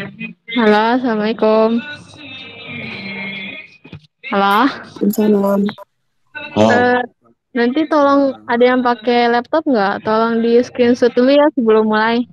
Halo, Assalamualaikum. Halo. Salam. Eh, nanti tolong ada yang pakai laptop nggak? Tolong di screenshot dulu ya sebelum mulai.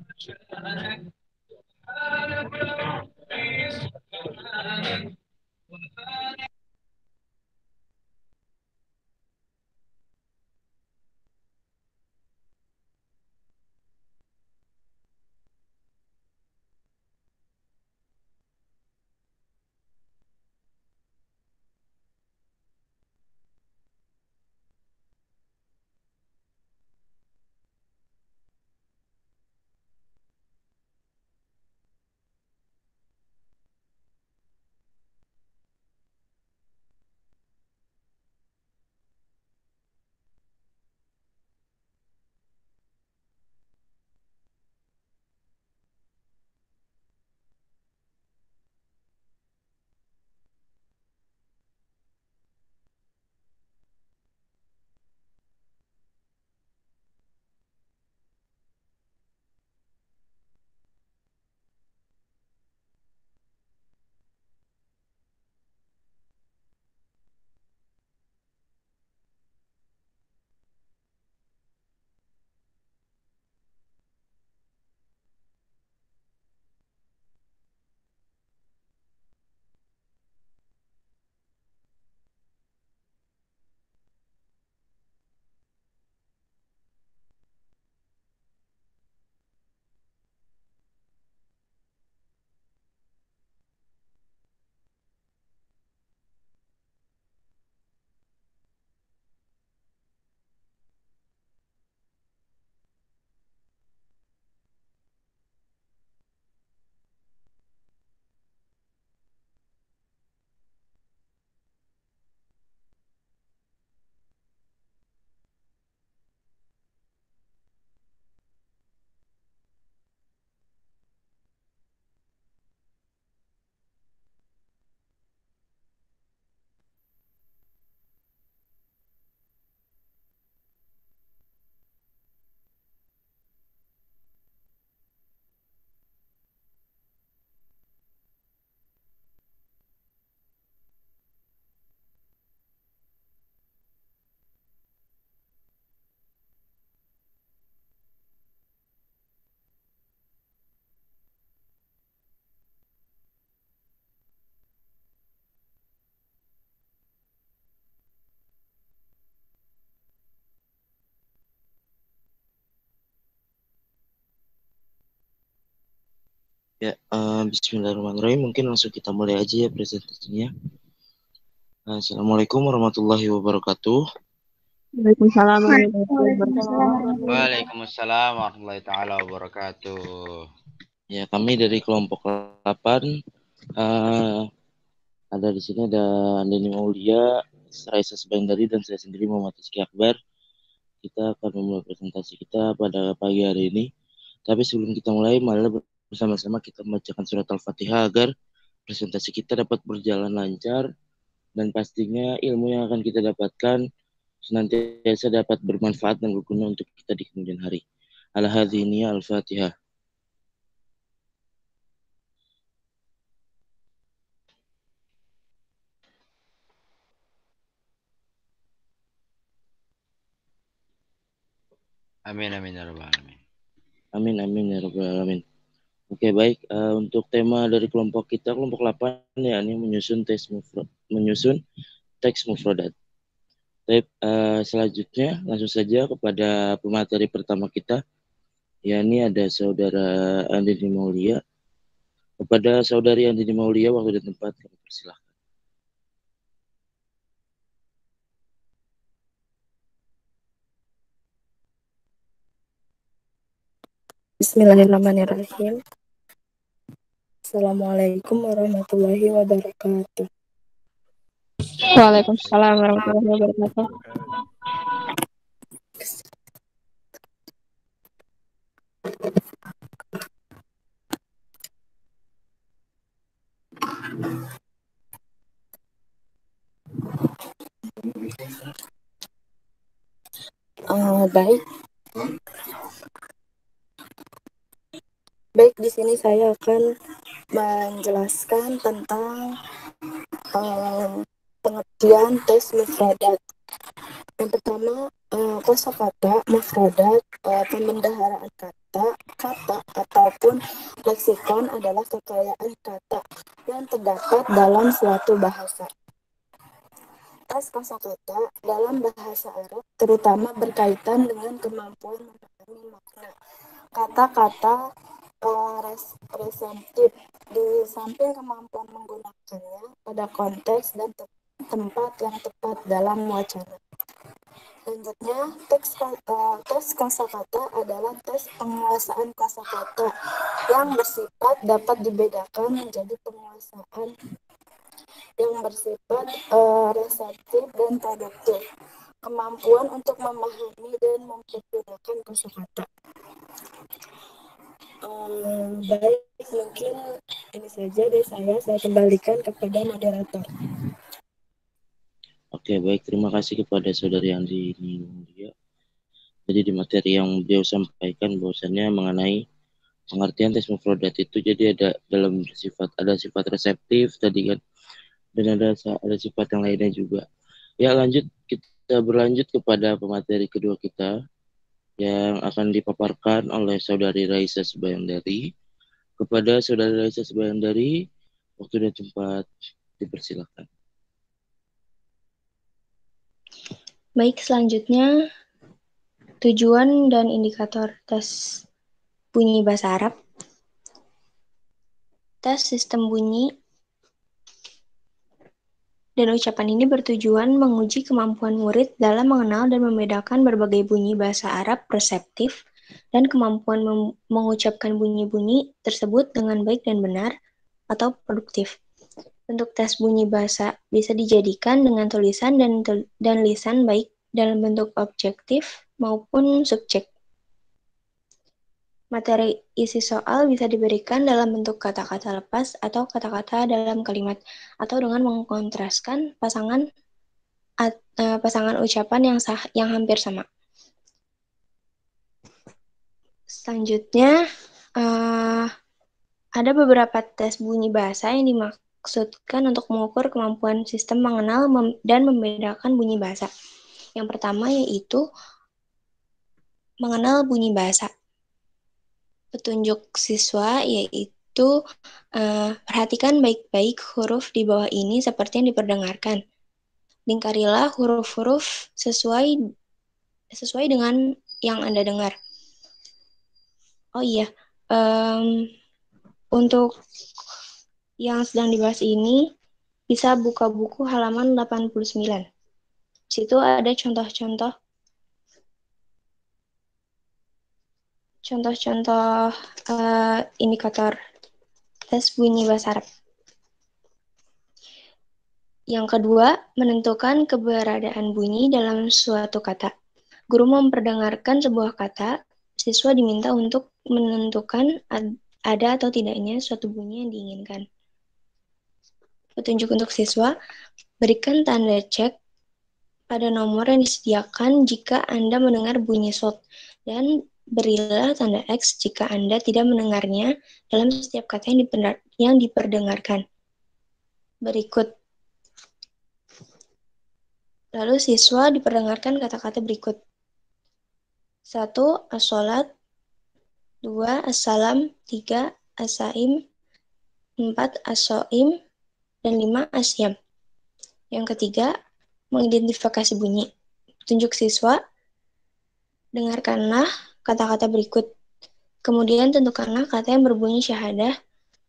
Ya, Bismillahirrahmanirrahim. Mungkin langsung kita mulai aja ya presentasinya. Assalamualaikum warahmatullahi wabarakatuh. Waalaikumsalam warahmatullahi Waalaikumsalam wabarakatuh. warahmatullahi Waalaikumsalam warahmatullahi taala wabarakatuh. Ya, kami dari kelompok 8 ada di sini ada Andini Maulia, Raisa Subandari dan saya sendiri Muhammad Rizky Akbar. Kita akan memulai presentasi kita pada pagi hari ini. Tapi sebelum kita mulai, mari bersama-sama kita membacakan surat Al-Fatihah agar presentasi kita dapat berjalan lancar dan pastinya ilmu yang akan kita dapatkan senantiasa dapat bermanfaat dan berguna untuk kita di kemudian hari. Al-Hadhini Al-Fatihah. Amin amin ya rabbal alamin. Amin amin ya rabbal alamin. Oke, baik, untuk tema dari kelompok kita kelompok 8 ya, ini menyusun teks mufradat. Baik, selanjutnya langsung saja kepada pemateri pertama kita, ya ini ada saudara Andini Maulia. Kepada saudari Andini Maulia, waktu dan tempat kami persilahkan. Bismillahirrahmanirrahim. Assalamualaikum warahmatullahi wabarakatuh. Waalaikumsalam warahmatullahi wabarakatuh. Baik. Baik, di sini saya akan menjelaskan tentang pengertian tes mufradat. Yang pertama, kosakata, mufradat, pembendaharaan kata ataupun leksikon adalah kekayaan kata yang terdapat dalam suatu bahasa. Tes kosakata dalam bahasa Arab terutama berkaitan dengan kemampuan memahami makna kata-kata presentif, di samping kemampuan menggunakannya pada konteks dan tempat yang tepat dalam wacana. Selanjutnya, tes kosakata adalah tes penguasaan kosakata yang bersifat dapat dibedakan menjadi penguasaan yang bersifat reseptif dan produktif. Kemampuan untuk memahami dan mempergunakan kosakata. Baik, mungkin ini saja dari saya kembalikan kepada moderator. Oke, baik. Terima kasih kepada saudari Andi Mulia. Jadi di materi yang beliau sampaikan bahwasannya mengenai pengertian tes mufradat itu jadi ada sifat reseptif tadi kan, dan ada sifat yang lainnya juga. Ya, kita berlanjut kepada pemateri kedua kita yang akan dipaparkan oleh saudari Raisa Subayandari. Kepada saudari Raisa Subayandari, waktu dan tempat dipersilakan. Baik, selanjutnya tujuan dan indikator tes bunyi bahasa Arab. Tes sistem bunyi dan ucapan ini bertujuan menguji kemampuan murid dalam mengenal dan membedakan berbagai bunyi bahasa Arab reseptif dan kemampuan mengucapkan bunyi-bunyi tersebut dengan baik dan benar atau produktif. Bentuk tes bunyi bahasa bisa dijadikan dengan tulisan dan lisan baik dalam bentuk objektif maupun subjek. Materi isi soal bisa diberikan dalam bentuk kata-kata lepas atau kata-kata dalam kalimat, atau dengan mengkontraskan pasangan ucapan yang hampir sama. Selanjutnya, ada beberapa tes bunyi bahasa yang dimaksudkan untuk mengukur kemampuan sistem mengenal dan membedakan bunyi bahasa. Yang pertama yaitu mengenal bunyi bahasa. Petunjuk siswa yaitu perhatikan baik-baik huruf di bawah ini seperti yang diperdengarkan. Lingkarilah huruf-huruf sesuai dengan yang Anda dengar. Oh iya, untuk yang sedang dibahas ini bisa buka buku halaman 89. Di situ ada contoh-contoh indikator tes bunyi bahasa Arab. Yang kedua, menentukan keberadaan bunyi dalam suatu kata. Guru memperdengarkan sebuah kata, siswa diminta untuk menentukan ada atau tidaknya suatu bunyi yang diinginkan. Petunjuk untuk siswa, berikan tanda cek pada nomor yang disediakan jika Anda mendengar bunyi shot, dan berilah tanda X jika Anda tidak mendengarnya dalam setiap kata yang diperdengarkan. Berikut. Lalu siswa diperdengarkan kata-kata berikut. 1. As-sholat. 2. As-salam. 3. As-saim. 4. As-soim. Dan 5. As-syam. Yang ketiga, mengidentifikasi bunyi. Tunjuk siswa, dengarkanlah kata-kata berikut. Kemudian tentukanlah kata yang berbunyi syahadah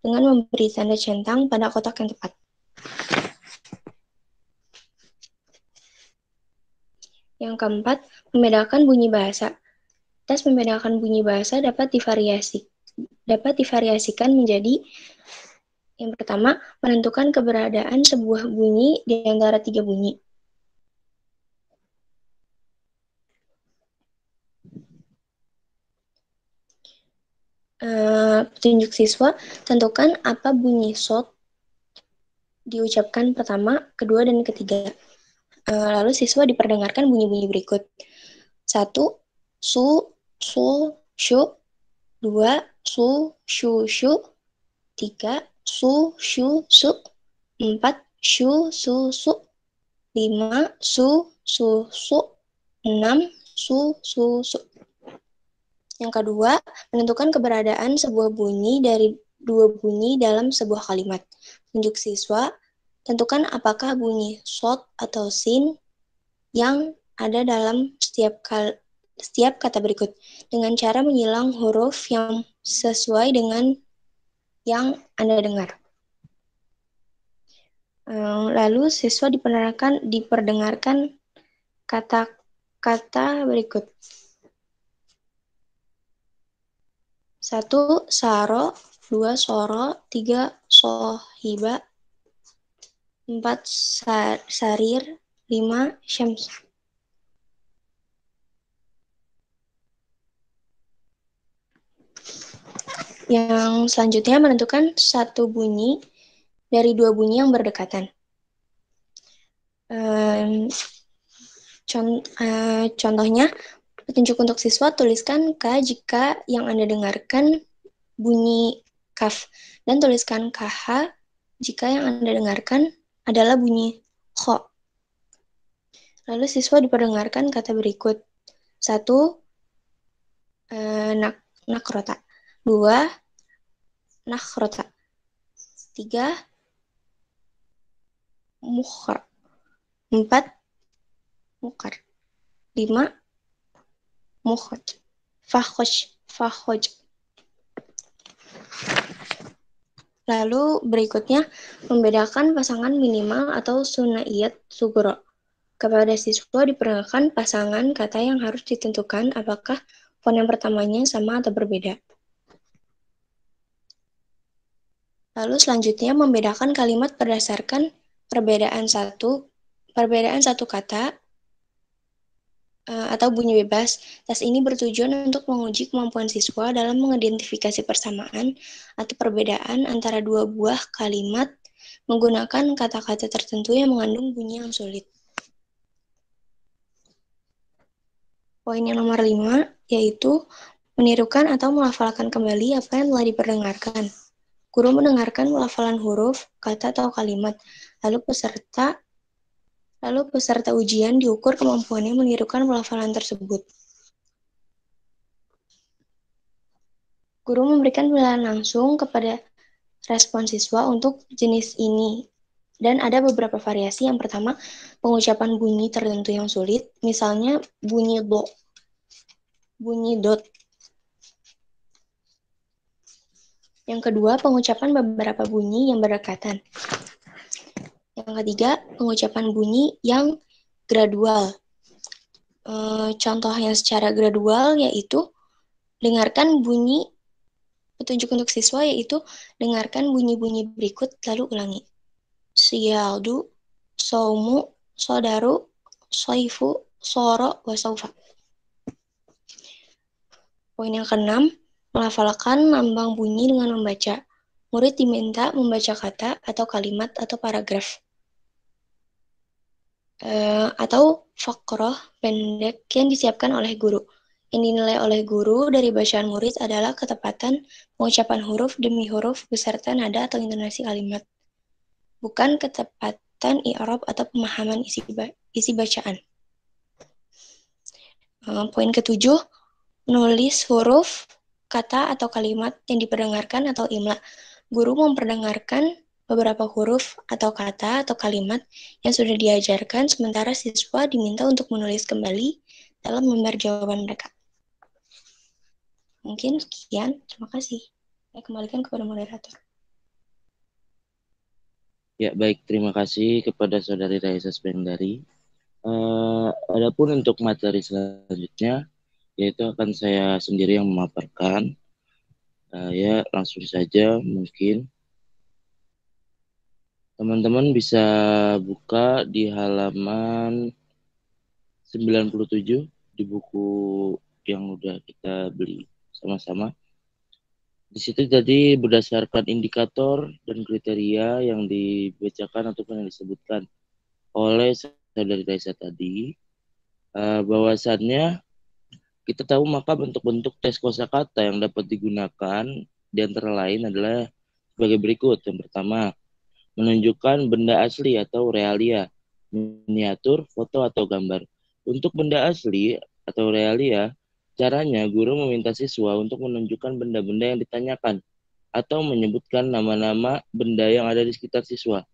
dengan memberi tanda centang pada kotak yang tepat. Yang keempat, membedakan bunyi bahasa. Tes membedakan bunyi bahasa dapat divariasikan menjadi: yang pertama, menentukan keberadaan sebuah bunyi di antara 3 bunyi. Petunjuk siswa, tentukan apa bunyi shot diucapkan pertama, kedua, dan ketiga. Lalu siswa diperdengarkan bunyi-bunyi berikut. 1. Su, sul, syu. 2. Su, syu, syu. 3. su, shu, su. 4. Shu, su, su. 5. Su, su, su. 6. Su, su, su. Yang kedua, menentukan keberadaan sebuah bunyi dari dua bunyi dalam sebuah kalimat. Tunjuk siswa, tentukan apakah bunyi shot atau sin yang ada dalam setiap kata berikut dengan cara menyilang huruf yang sesuai dengan yang Anda dengar. Lalu siswa diperdengarkan kata-kata berikut. 1. Saro. 2. Soro. 3. Sohiba. 4. Sarir. 5. Syams. Yang selanjutnya menentukan satu bunyi dari dua bunyi yang berdekatan. Contohnya, petunjuk untuk siswa, tuliskan K jika yang Anda dengarkan bunyi kaf, dan tuliskan KH jika yang Anda dengarkan adalah bunyi kho. Lalu siswa diperdengarkan kata berikut. 1. Nakrota. 2. Nakhrota. 3. Mukhar. 4. Mukar. 5. Mukhoj. Fakhoj. Lalu berikutnya, membedakan pasangan minimal atau sunaiyat sugro. Kepada siswa diperkenalkan pasangan kata yang harus ditentukan apakah fonem pertamanya sama atau berbeda. Lalu selanjutnya membedakan kalimat berdasarkan perbedaan satu kata atau bunyi bebas. Tes ini bertujuan untuk menguji kemampuan siswa dalam mengidentifikasi persamaan atau perbedaan antara dua buah kalimat menggunakan kata-kata tertentu yang mengandung bunyi yang sulit. Poin yang nomor 5 yaitu menirukan atau melafalkan kembali apa yang telah diperdengarkan. Guru mendengarkan pelafalan huruf, kata, atau kalimat. Lalu peserta ujian diukur kemampuannya menirukan pelafalan tersebut. Guru memberikan penilaian langsung kepada respon siswa untuk jenis ini. Dan ada beberapa variasi. Yang pertama, pengucapan bunyi tertentu yang sulit. Misalnya bunyi do, bunyi dot. Yang kedua, pengucapan beberapa bunyi yang berdekatan. Yang ketiga, pengucapan bunyi yang gradual. Contohnya secara gradual yaitu dengarkan bunyi, petunjuk untuk siswa yaitu dengarkan bunyi-bunyi berikut lalu ulangi. Siyaldu, saumu, sodaru, soifu, soro, wasaufa. Poin yang keenam, melafalkan lambang bunyi dengan membaca. Murid diminta membaca kata atau kalimat atau paragraf. Atau fakroh pendek yang disiapkan oleh guru. Yang dinilai oleh guru dari bacaan murid adalah ketepatan pengucapan huruf demi huruf beserta nada atau intonasi kalimat. Bukan ketepatan i'rab atau pemahaman isi bacaan. Poin ketujuh, menulis huruf, kata atau kalimat yang diperdengarkan atau imla. Guru memperdengarkan beberapa huruf atau kata atau kalimat yang sudah diajarkan, sementara siswa diminta untuk menulis kembali dalam lembar jawaban mereka. Mungkin sekian, terima kasih. Saya kembalikan kepada moderator. Ya, baik. Terima kasih kepada Saudari Raisa Spendari. Adapun untuk materi selanjutnya, yaitu akan saya sendiri yang memaparkan. Ya, langsung saja mungkin. Teman-teman bisa buka di halaman 97 di buku yang udah kita beli sama-sama. Di situ tadi berdasarkan indikator dan kriteria yang dibacakan ataupun yang disebutkan oleh Saudari Raisa tadi, bahwasannya kita tahu maka bentuk-bentuk tes kosakata yang dapat digunakan di antara lain adalah sebagai berikut. Yang pertama, menunjukkan benda asli atau realia, miniatur, foto, atau gambar. Untuk benda asli atau realia, caranya guru meminta siswa untuk menunjukkan benda-benda yang ditanyakan atau menyebutkan nama-nama benda yang ada di sekitar siswa.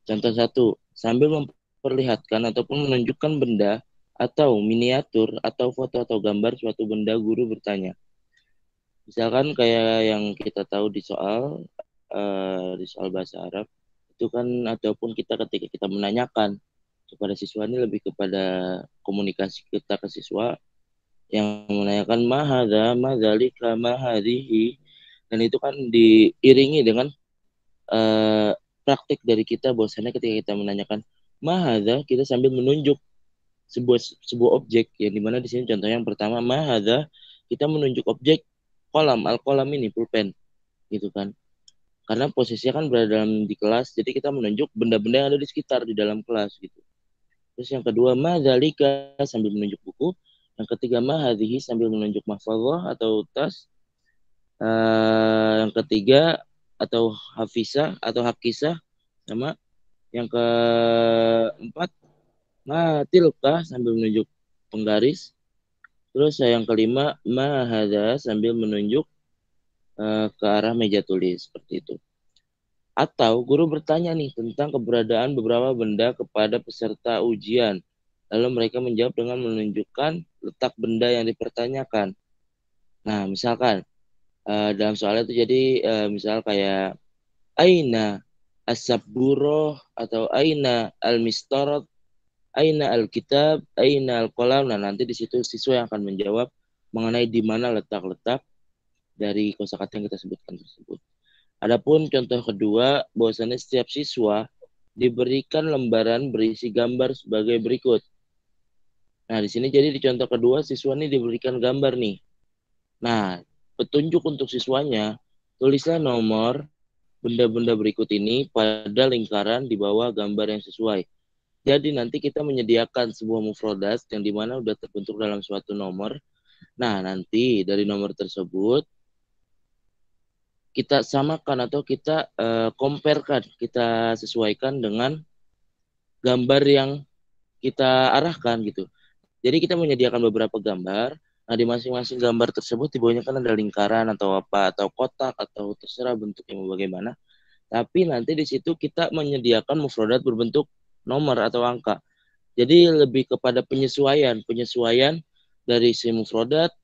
Contoh satu, sambil memperlihatkan ataupun menunjukkan benda atau miniatur atau foto atau gambar suatu benda, guru bertanya. Misalkan kayak yang kita tahu di soal bahasa Arab itu kan, ataupun kita ketika kita menanyakan kepada siswa, ini lebih kepada komunikasi kita ke siswa yang menanyakan mahadha, madzalika, mahadihi, dan itu kan diiringi dengan praktik dari kita, bahwasannya ketika kita menanyakan mahadha, kita sambil menunjuk sebuah objek, yang dimana di sini contohnya yang pertama mahadha, kita menunjuk objek kolam, al-kolam ini pulpen gitu kan, karena posisinya kan berada di kelas, jadi kita menunjuk benda-benda yang ada di sekitar di dalam kelas gitu. Terus yang kedua madzalika, sambil menunjuk buku. Yang ketiga mahadhihi, sambil menunjuk mahfazah atau tas. Yang ketiga atau hafisah atau hakisah sama. Yang keempat matilka, sambil menunjuk penggaris. Terus yang kelima mahadha, sambil menunjuk ke arah meja tulis, seperti itu. Atau guru bertanya nih tentang keberadaan beberapa benda kepada peserta ujian, lalu mereka menjawab dengan menunjukkan letak benda yang dipertanyakan. Nah, misalkan dalam soal itu jadi misal kayak aina as-sabburoh atau aina al-mistarat, aina al-kitab, aina al-qalam. Nah, nanti di situ siswa yang akan menjawab mengenai di mana letak-letak dari kosakata yang kita sebutkan tersebut. Adapun contoh kedua, bahwasannya setiap siswa diberikan lembaran berisi gambar sebagai berikut. Nah, di sini jadi di contoh kedua, siswa ini diberikan gambar nih. Nah, petunjuk untuk siswanya, tulislah nomor benda-benda berikut ini pada lingkaran di bawah gambar yang sesuai. Jadi nanti kita menyediakan sebuah mufrodat yang dimana sudah terbentuk dalam suatu nomor. Nah, nanti dari nomor tersebut kita samakan atau kita comparekan, kita sesuaikan dengan gambar yang kita arahkan gitu. Jadi kita menyediakan beberapa gambar. Nah, di masing-masing gambar tersebut di bawahnya kan ada lingkaran atau apa, atau kotak, atau terserah bentuknya bagaimana. Tapi nanti di situ kita menyediakan mufradat berbentuk nomor atau angka. Jadi lebih kepada penyesuaian dari si mufradat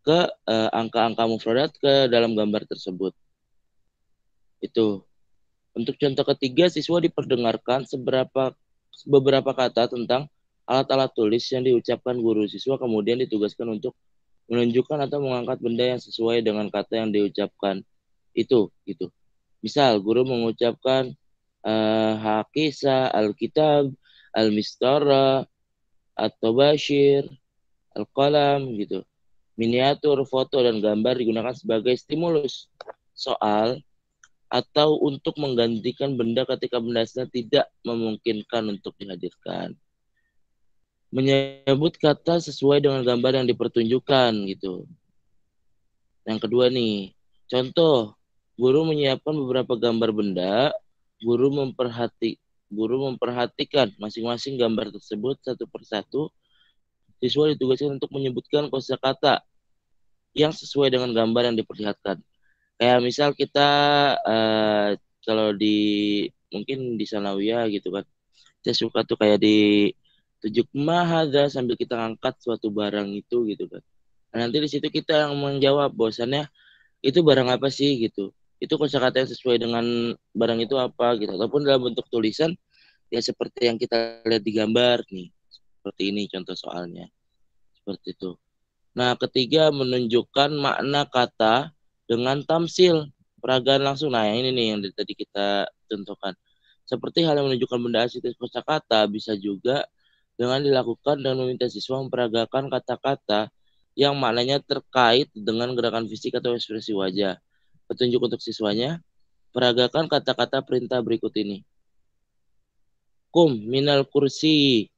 ke angka-angka mufradat ke dalam gambar tersebut. Itu. Untuk contoh ketiga, siswa diperdengarkan beberapa kata tentang alat-alat tulis yang diucapkan guru. Siswa kemudian ditugaskan untuk menunjukkan atau mengangkat benda yang sesuai dengan kata yang diucapkan. Itu gitu. Misal guru mengucapkan hakisa, alkitab, al-mistara, atau bashir, al-qalam gitu. Miniatur, foto, dan gambar digunakan sebagai stimulus soal atau untuk menggantikan benda ketika benda aslinya tidak memungkinkan untuk dihadirkan. Menyebut kata sesuai dengan gambar yang dipertunjukkan gitu. Yang kedua nih, contoh, guru menyiapkan beberapa gambar benda, guru memperhatikan masing-masing gambar tersebut satu persatu. Siswa ditugaskan untuk menyebutkan kosakata yang sesuai dengan gambar yang diperlihatkan. Kayak misal kita kalau mungkin di sanawiyah gitu kan, saya suka tuh kayak ditunjuk mahadha sambil kita ngangkat suatu barang itu gitu kan. Nah, nanti di situ kita yang menjawab bahwasannya itu barang apa sih gitu. Itu kosakata yang sesuai dengan barang itu apa gitu. Ataupun dalam bentuk tulisan ya seperti yang kita lihat di gambar nih. Seperti ini contoh soalnya. Seperti itu. Nah, ketiga menunjukkan makna kata dengan tamsil, peragaan langsung. Nah, yang ini nih yang tadi kita contohkan. Seperti hal yang menunjukkan benda asli kosakata bisa juga dengan dilakukan dan meminta siswa memperagakan kata-kata yang maknanya terkait dengan gerakan fisik atau ekspresi wajah. Petunjuk untuk siswanya, peragakan kata-kata perintah berikut ini. Kum minal kursi.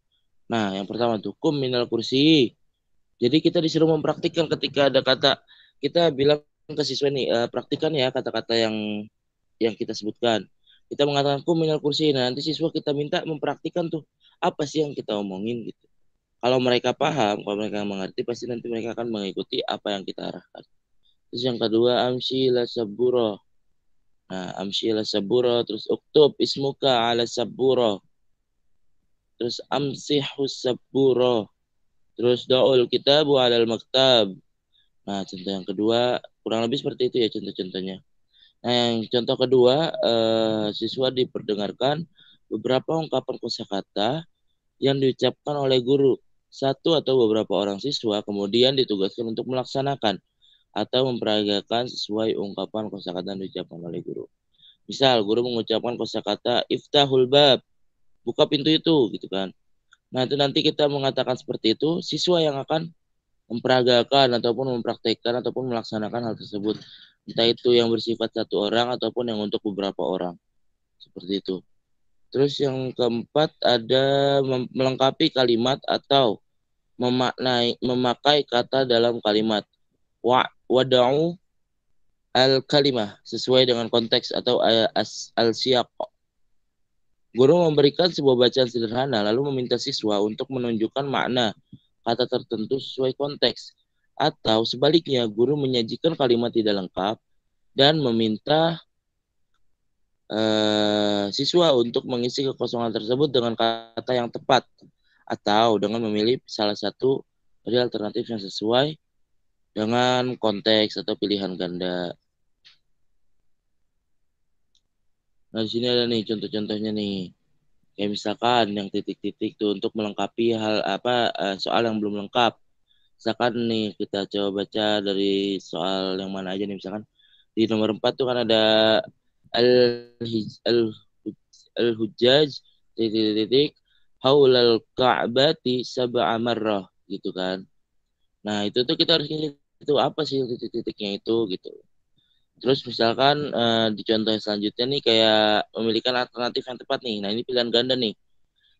Nah, yang pertama tuh, kum minal kursi. Jadi kita disuruh mempraktikkan ketika ada kata, kita bilang ke siswa nih, praktikkan ya kata-kata yang yang kita sebutkan. Kita mengatakan kum minal kursi. Nah, nanti siswa kita minta mempraktikkan tuh apa sih yang kita omongin gitu. Kalau mereka paham, kalau mereka mengerti, pasti nanti mereka akan mengikuti apa yang kita arahkan. Terus yang kedua, amshi la saburo. Nah, amshi la saburo. Terus uktub ismuka ala saburo. Terus amsihu saburo. Terus da'ul kitabu alal maktab. Nah, contoh yang kedua, kurang lebih seperti itu ya contoh-contohnya. Nah, yang contoh kedua, siswa diperdengarkan beberapa ungkapan kosakata yang diucapkan oleh guru. Satu atau beberapa orang siswa kemudian ditugaskan untuk melaksanakan atau memperagakan sesuai ungkapan kosakata yang diucapkan oleh guru. Misal, guru mengucapkan kosakata iftahul bab, buka pintu itu, gitu kan. Nah, itu nanti kita mengatakan seperti itu, siswa yang akan memperagakan ataupun mempraktekkan ataupun melaksanakan hal tersebut. Entah itu yang bersifat satu orang ataupun yang untuk beberapa orang. Seperti itu. Terus yang keempat ada melengkapi kalimat atau memakai kata dalam kalimat. Wada'u al-kalimah sesuai dengan konteks atau al-siyaq. Guru memberikan sebuah bacaan sederhana lalu meminta siswa untuk menunjukkan makna kata tertentu sesuai konteks. Atau sebaliknya, guru menyajikan kalimat tidak lengkap dan meminta siswa untuk mengisi kekosongan tersebut dengan kata yang tepat atau dengan memilih salah satu dari alternatif yang sesuai dengan konteks atau pilihan ganda. Nah, di sini ada nih contoh-contohnya nih. Kayak misalkan yang titik-titik tuh untuk melengkapi hal soal yang belum lengkap. Misalkan nih kita coba baca dari soal yang mana aja nih, misalkan di nomor 4 tuh kan ada al-hujjaj titik-titik haulal ka'bati sab'a marrah gitu kan. Nah, itu tuh kita harus itu apa sih titik-titiknya itu gitu. Terus misalkan di contoh selanjutnya nih kayak memilihkan alternatif yang tepat nih. Nah, ini pilihan ganda nih.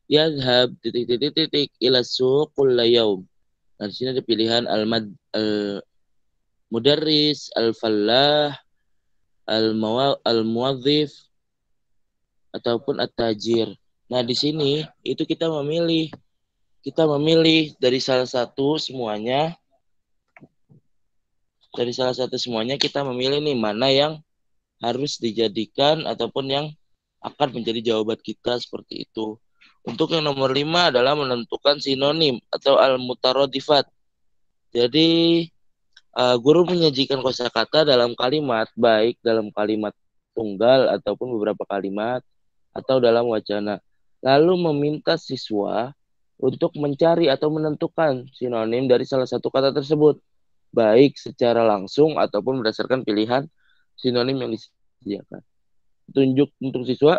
Yadhab titik-titik ila suq kulla yaum. Nah, di sini ada pilihan al-mudarris, al-fallah, al-muwadhif, ataupun at-tajir. Nah, di sini itu kita memilih dari salah satu semuanya. Dari salah satu semuanya kita memilih nih mana yang harus dijadikan ataupun yang akan menjadi jawaban kita seperti itu. Untuk yang nomor 5 adalah menentukan sinonim atau al-mutarodifat. Jadi guru menyajikan kosakata dalam kalimat, baik dalam kalimat tunggal ataupun beberapa kalimat atau dalam wacana. Lalu meminta siswa untuk mencari atau menentukan sinonim dari salah satu kata tersebut, baik secara langsung ataupun berdasarkan pilihan sinonim yang disediakan. Tunjuk untuk siswa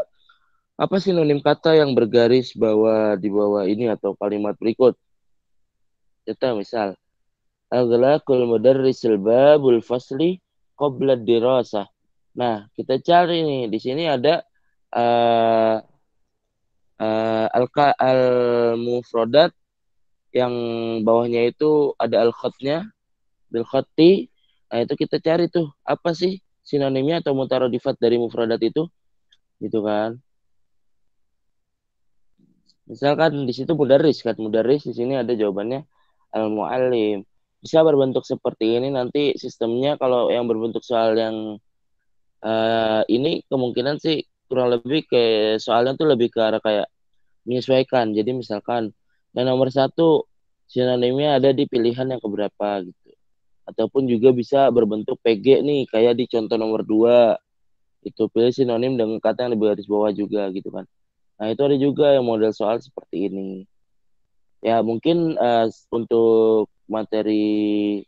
apa sinonim kata yang bergaris di bawah ini atau kalimat berikut. Contoh misal, aghlaqul mudarrisil babul fasli qabla dirasah. Nah, kita cari nih, di sini ada al-mufradat yang bawahnya itu ada al-khatnya, bil khatti. Nah, itu kita cari tuh, apa sih sinonimnya atau mutaradifat dari mufradat itu, gitu kan. Misalkan di situ mudarris kan, mudarris di sini ada jawabannya al-muallim. Bisa berbentuk seperti ini nanti sistemnya kalau yang berbentuk soal yang ini kemungkinan sih kurang lebih kayak soalnya tuh lebih ke arah kayak menyesuaikan. Jadi misalkan yang nomor 1 sinonimnya ada di pilihan yang keberapa gitu. Ataupun juga bisa berbentuk PG nih kayak di contoh nomor 2 itu pilih sinonim dengan kata yang di garis bawah juga gitu kan. Nah, itu ada juga yang model soal seperti ini. Ya, mungkin untuk materi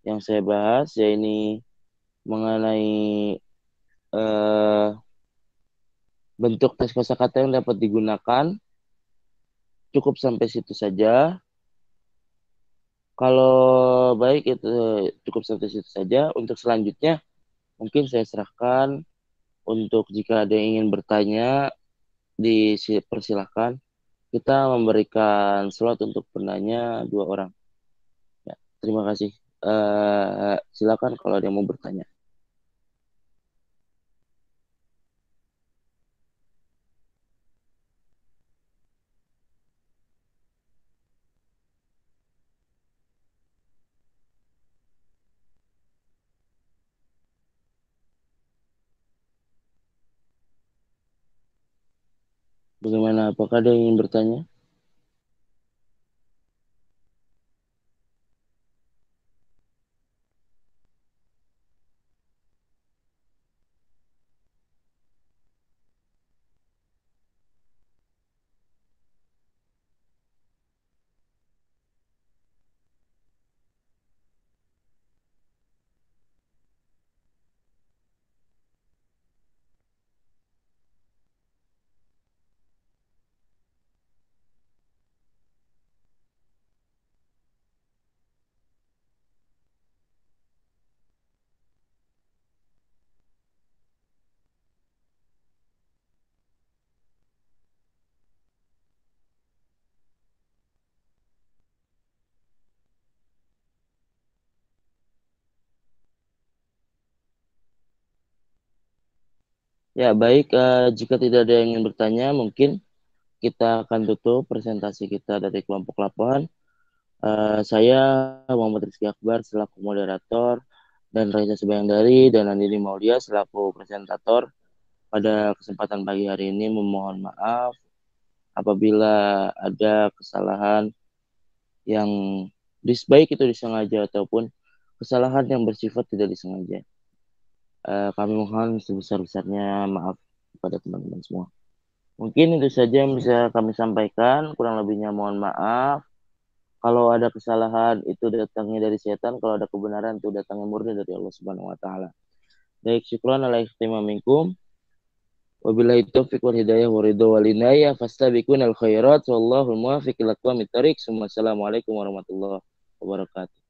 yang saya bahas ya ini mengenai bentuk tes kosakata yang dapat digunakan. Cukup sampai situ saja. Kalau baik itu cukup sampai situ saja. Untuk selanjutnya mungkin saya serahkan untuk jika ada yang ingin bertanya dipersilahkan. Kita memberikan slot untuk penanya 2 orang. Ya, terima kasih. Silakan kalau ada yang mau bertanya. Bagaimana? Apakah ada yang ingin bertanya? Ya, baik. Jika tidak ada yang ingin bertanya, mungkin kita akan tutup presentasi kita dari kelompok 8. Saya Muhammad Rizky Akbar selaku moderator dan Raisa Subayandari dan Andini Maulia selaku presentator pada kesempatan pagi hari ini memohon maaf apabila ada kesalahan yang baik itu disengaja ataupun kesalahan yang bersifat tidak disengaja. Kami mohon sebesar-besarnya maaf kepada teman-teman semua. Mungkin itu saja yang bisa kami sampaikan, kurang lebihnya mohon maaf. Kalau ada kesalahan itu datangnya dari setan, kalau ada kebenaran itu datangnya murni dari Allah Subhanahu wa taala. Baik, syukran ala ikhtimam minkum. Wabillahi taufiq wal hidayah wa ridha wal inayah fastabiqunal khairat wallahu muwaffiq ila aqwamit thariq. Assalamualaikum warahmatullahi wabarakatuh.